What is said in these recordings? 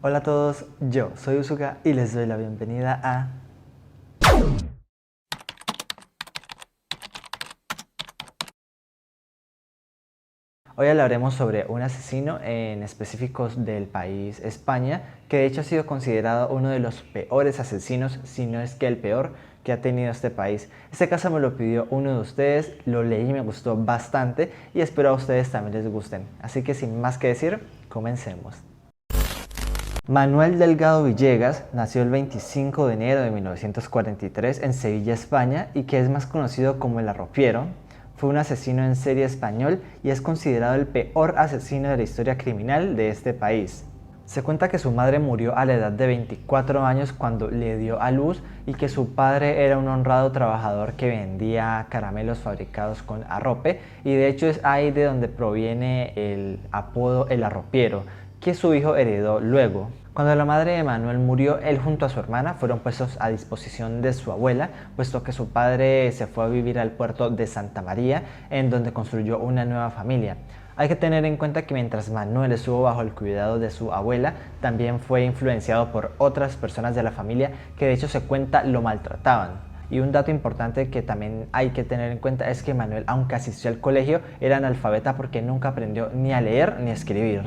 Hola a todos, yo soy Usuka y les doy la bienvenida a... Hoy hablaremos sobre un asesino en específicos del país España, que de hecho ha sido considerado uno de los peores asesinos, si no es que el peor, que ha tenido este país. Este caso me lo pidió uno de ustedes, lo leí y me gustó bastante y espero a ustedes también les gusten. Así que sin más que decir, comencemos. Manuel Delgado Villegas nació el 25 de enero de 1943 en Sevilla, España, y que es más conocido como el Arropiero. Fue un asesino en serie español y es considerado el peor asesino de la historia criminal de este país. Se cuenta que su madre murió a la edad de 24 años cuando le dio a luz y que su padre era un honrado trabajador que vendía caramelos fabricados con arrope, y de hecho es ahí de donde proviene el apodo El Arropiero, que su hijo heredó luego. Cuando la madre de Manuel murió, él junto a su hermana fueron puestos a disposición de su abuela, puesto que su padre se fue a vivir al puerto de Santa María, en donde construyó una nueva familia. Hay que tener en cuenta que mientras Manuel estuvo bajo el cuidado de su abuela, también fue influenciado por otras personas de la familia que de hecho se cuenta lo maltrataban. Y un dato importante que también hay que tener en cuenta es que Manuel, aunque asistió al colegio, era analfabeta porque nunca aprendió ni a leer ni a escribir.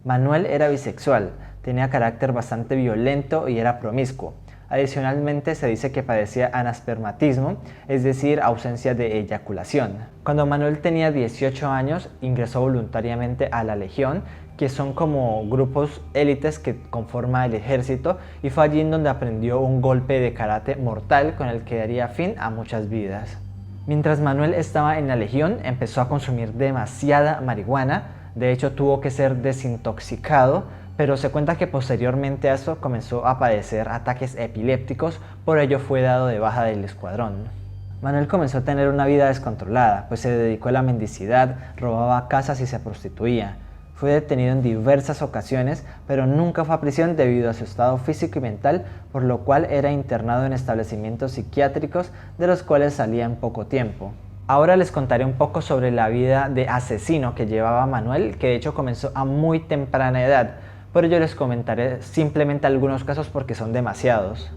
Manuel era bisexual, tenía carácter bastante violento y era promiscuo. Adicionalmente se dice que padecía anaspermatismo, es decir, ausencia de eyaculación. Cuando Manuel tenía 18 años, ingresó voluntariamente a la Legión, que son como grupos élites que conforman el ejército, y fue allí en donde aprendió un golpe de karate mortal con el que daría fin a muchas vidas. Mientras Manuel estaba en la Legión, empezó a consumir demasiada marihuana. De hecho, tuvo que ser desintoxicado, pero se cuenta que posteriormente a esto comenzó a padecer ataques epilépticos, por ello fue dado de baja del escuadrón. Manuel comenzó a tener una vida descontrolada, pues se dedicó a la mendicidad, robaba casas y se prostituía. Fue detenido en diversas ocasiones, pero nunca fue a prisión debido a su estado físico y mental, por lo cual era internado en establecimientos psiquiátricos, de los cuales salía en poco tiempo. Ahora les contaré un poco sobre la vida de asesino que llevaba Manuel, que de hecho comenzó a muy temprana edad. Por ello les comentaré simplemente algunos casos porque son demasiados.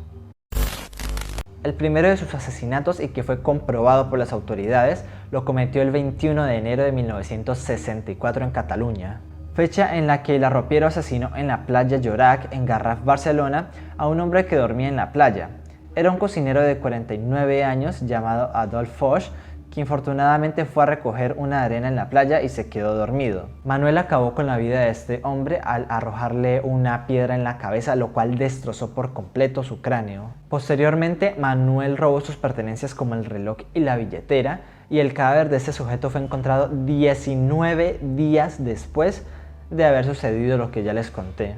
El primero de sus asesinatos, y que fue comprobado por las autoridades, lo cometió el 21 de enero de 1964 en Cataluña, fecha en la que el Arropiero asesinó en la playa Llorac, en Garraf, Barcelona, a un hombre que dormía en la playa. Era un cocinero de 49 años llamado Adolphe Foch, que infortunadamente fue a recoger una arena en la playa y se quedó dormido. Manuel acabó con la vida de este hombre al arrojarle una piedra en la cabeza, lo cual destrozó por completo su cráneo. Posteriormente, Manuel robó sus pertenencias como el reloj y la billetera, y el cadáver de este sujeto fue encontrado 19 días después de haber sucedido lo que ya les conté.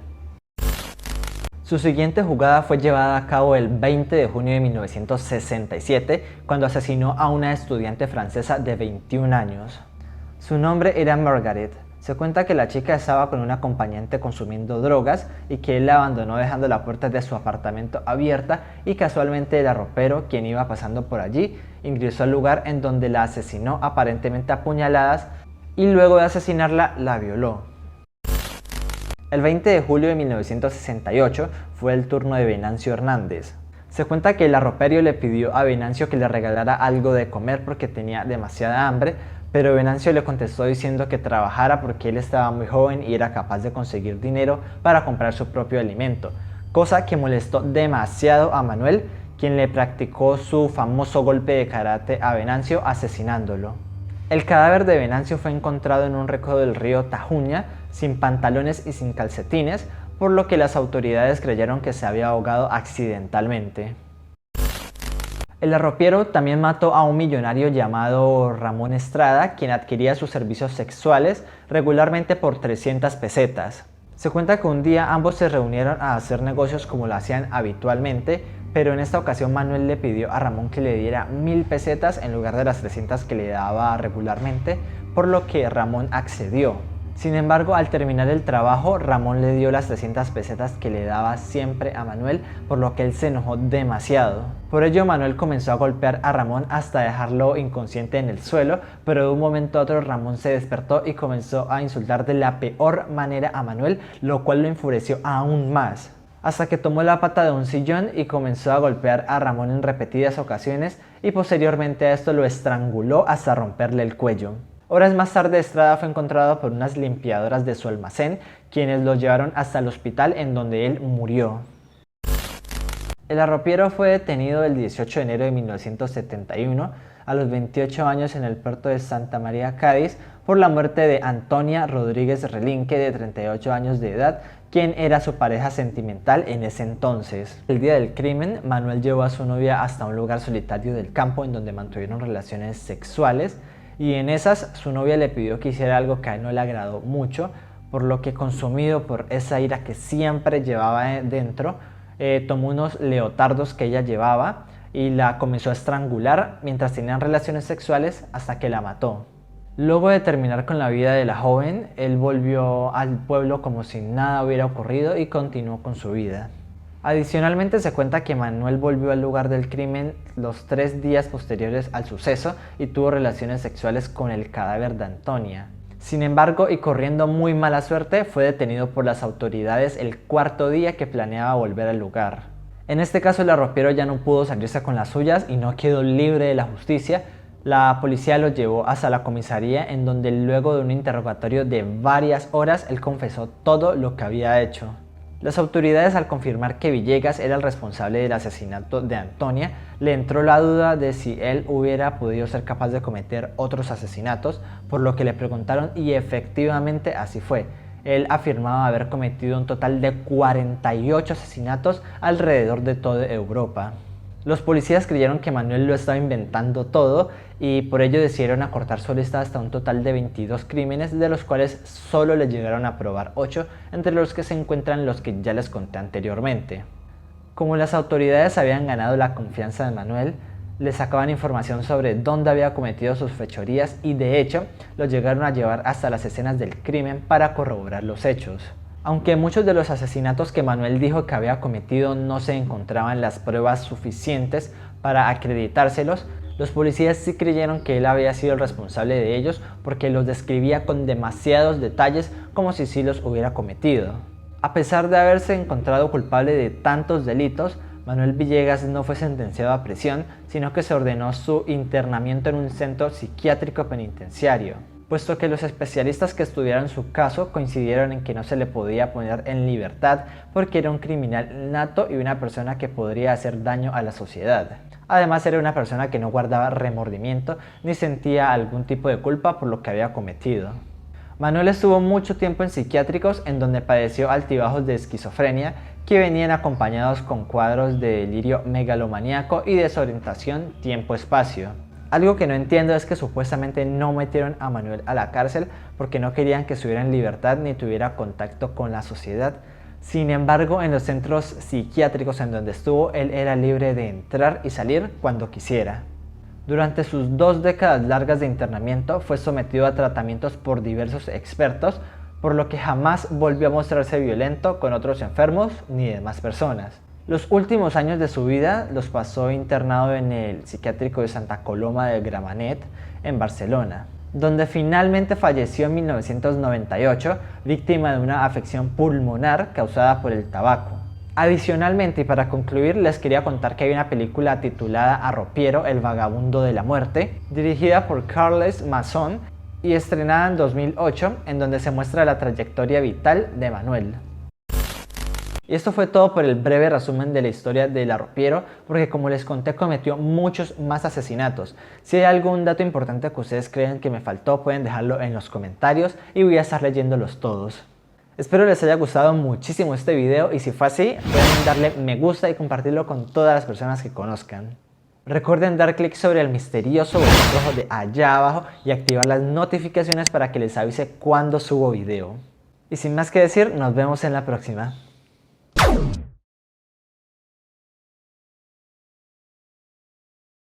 Su siguiente jugada fue llevada a cabo el 20 de junio de 1967, cuando asesinó a una estudiante francesa de 21 años. Su nombre era Margaret. Se cuenta que la chica estaba con un acompañante consumiendo drogas y que él la abandonó dejando la puerta de su apartamento abierta, y casualmente el arropero, quien iba pasando por allí, ingresó al lugar en donde la asesinó aparentemente a puñaladas y luego de asesinarla la violó. El 20 de julio de 1968 fue el turno de Venancio Hernández. Se cuenta que el arroperio le pidió a Venancio que le regalara algo de comer porque tenía demasiada hambre, pero Venancio le contestó diciendo que trabajara porque él estaba muy joven y era capaz de conseguir dinero para comprar su propio alimento, cosa que molestó demasiado a Manuel, quien le practicó su famoso golpe de karate a Venancio, asesinándolo. El cadáver de Venancio fue encontrado en un recodo del río Tajuña, sin pantalones y sin calcetines, por lo que las autoridades creyeron que se había ahogado accidentalmente. El arropiero también mató a un millonario llamado Ramón Estrada, quien adquiría sus servicios sexuales regularmente por 300 pesetas. Se cuenta que un día ambos se reunieron a hacer negocios como lo hacían habitualmente, pero en esta ocasión Manuel le pidió a Ramón que le diera 1000 pesetas en lugar de las 300 que le daba regularmente, por lo que Ramón accedió. Sin embargo, al terminar el trabajo, Ramón le dio las 300 pesetas que le daba siempre a Manuel, por lo que él se enojó demasiado. Por ello, Manuel comenzó a golpear a Ramón hasta dejarlo inconsciente en el suelo, pero de un momento a otro Ramón se despertó y comenzó a insultar de la peor manera a Manuel, lo cual lo enfureció aún más, hasta que tomó la pata de un sillón y comenzó a golpear a Ramón en repetidas ocasiones y posteriormente a esto lo estranguló hasta romperle el cuello. Horas más tarde, Estrada fue encontrado por unas limpiadoras de su almacén, quienes lo llevaron hasta el hospital en donde él murió. El arropiero fue detenido el 18 de enero de 1971 a los 28 años en el puerto de Santa María, Cádiz, por la muerte de Antonia Rodríguez Relinque, de 38 años de edad, quien era su pareja sentimental en ese entonces. El día del crimen, Manuel llevó a su novia hasta un lugar solitario del campo en donde mantuvieron relaciones sexuales, y en esas su novia le pidió que hiciera algo que a él no le agradó mucho, por lo que, consumido por esa ira que siempre llevaba dentro, tomó unos leotardos que ella llevaba y la comenzó a estrangular mientras tenían relaciones sexuales hasta que la mató. Luego de terminar con la vida de la joven, él volvió al pueblo como si nada hubiera ocurrido y continuó con su vida. Adicionalmente, se cuenta que Manuel volvió al lugar del crimen los 3 días posteriores al suceso y tuvo relaciones sexuales con el cadáver de Antonia. Sin embargo, y corriendo muy mala suerte, fue detenido por las autoridades el 4.º día que planeaba volver al lugar. En este caso, el arropiero ya no pudo salirse con las suyas y no quedó libre de la justicia. La policía lo llevó hasta la comisaría, en donde luego de un interrogatorio de varias horas, él confesó todo lo que había hecho. Las autoridades, al confirmar que Villegas era el responsable del asesinato de Antonia, le entró la duda de si él hubiera podido ser capaz de cometer otros asesinatos, por lo que le preguntaron y efectivamente así fue. Él afirmaba haber cometido un total de 48 asesinatos alrededor de toda Europa. Los policías creyeron que Manuel lo estaba inventando todo y por ello decidieron acortar su lista hasta un total de 22 crímenes, de los cuales solo le llegaron a probar 8, entre los que se encuentran los que ya les conté anteriormente. Como las autoridades habían ganado la confianza de Manuel, le sacaban información sobre dónde había cometido sus fechorías y de hecho lo llegaron a llevar hasta las escenas del crimen para corroborar los hechos. Aunque muchos de los asesinatos que Manuel dijo que había cometido no se encontraban las pruebas suficientes para acreditárselos, los policías sí creyeron que él había sido el responsable de ellos porque los describía con demasiados detalles como si sí los hubiera cometido. A pesar de haberse encontrado culpable de tantos delitos, Manuel Villegas no fue sentenciado a prisión, sino que se ordenó su internamiento en un centro psiquiátrico penitenciario, puesto que los especialistas que estudiaron su caso coincidieron en que no se le podía poner en libertad porque era un criminal nato y una persona que podría hacer daño a la sociedad. Además, era una persona que no guardaba remordimiento ni sentía algún tipo de culpa por lo que había cometido. Manuel estuvo mucho tiempo en psiquiátricos, en donde padeció altibajos de esquizofrenia que venían acompañados con cuadros de delirio megalomaníaco y desorientación tiempo-espacio. Algo que no entiendo es que supuestamente no metieron a Manuel a la cárcel porque no querían que estuviera en libertad ni tuviera contacto con la sociedad. Sin embargo, en los centros psiquiátricos en donde estuvo, él era libre de entrar y salir cuando quisiera. Durante sus 2 décadas largas de internamiento fue sometido a tratamientos por diversos expertos, por lo que jamás volvió a mostrarse violento con otros enfermos ni demás personas. Los últimos años de su vida los pasó internado en el psiquiátrico de Santa Coloma de Gramenet, en Barcelona, donde finalmente falleció en 1998, víctima de una afección pulmonar causada por el tabaco. Adicionalmente, y para concluir, les quería contar que hay una película titulada Arropiero, el vagabundo de la muerte, dirigida por Carles Masson y estrenada en 2008, en donde se muestra la trayectoria vital de Manuel. Y esto fue todo por el breve resumen de la historia del arropiero, porque como les conté, cometió muchos más asesinatos. Si hay algún dato importante que ustedes creen que me faltó, pueden dejarlo en los comentarios y voy a estar leyéndolos todos. Espero les haya gustado muchísimo este video y si fue así, pueden darle me gusta y compartirlo con todas las personas que conozcan. Recuerden dar clic sobre el misterioso botón rojo de allá abajo y activar las notificaciones para que les avise cuando subo video. Y sin más que decir, nos vemos en la próxima.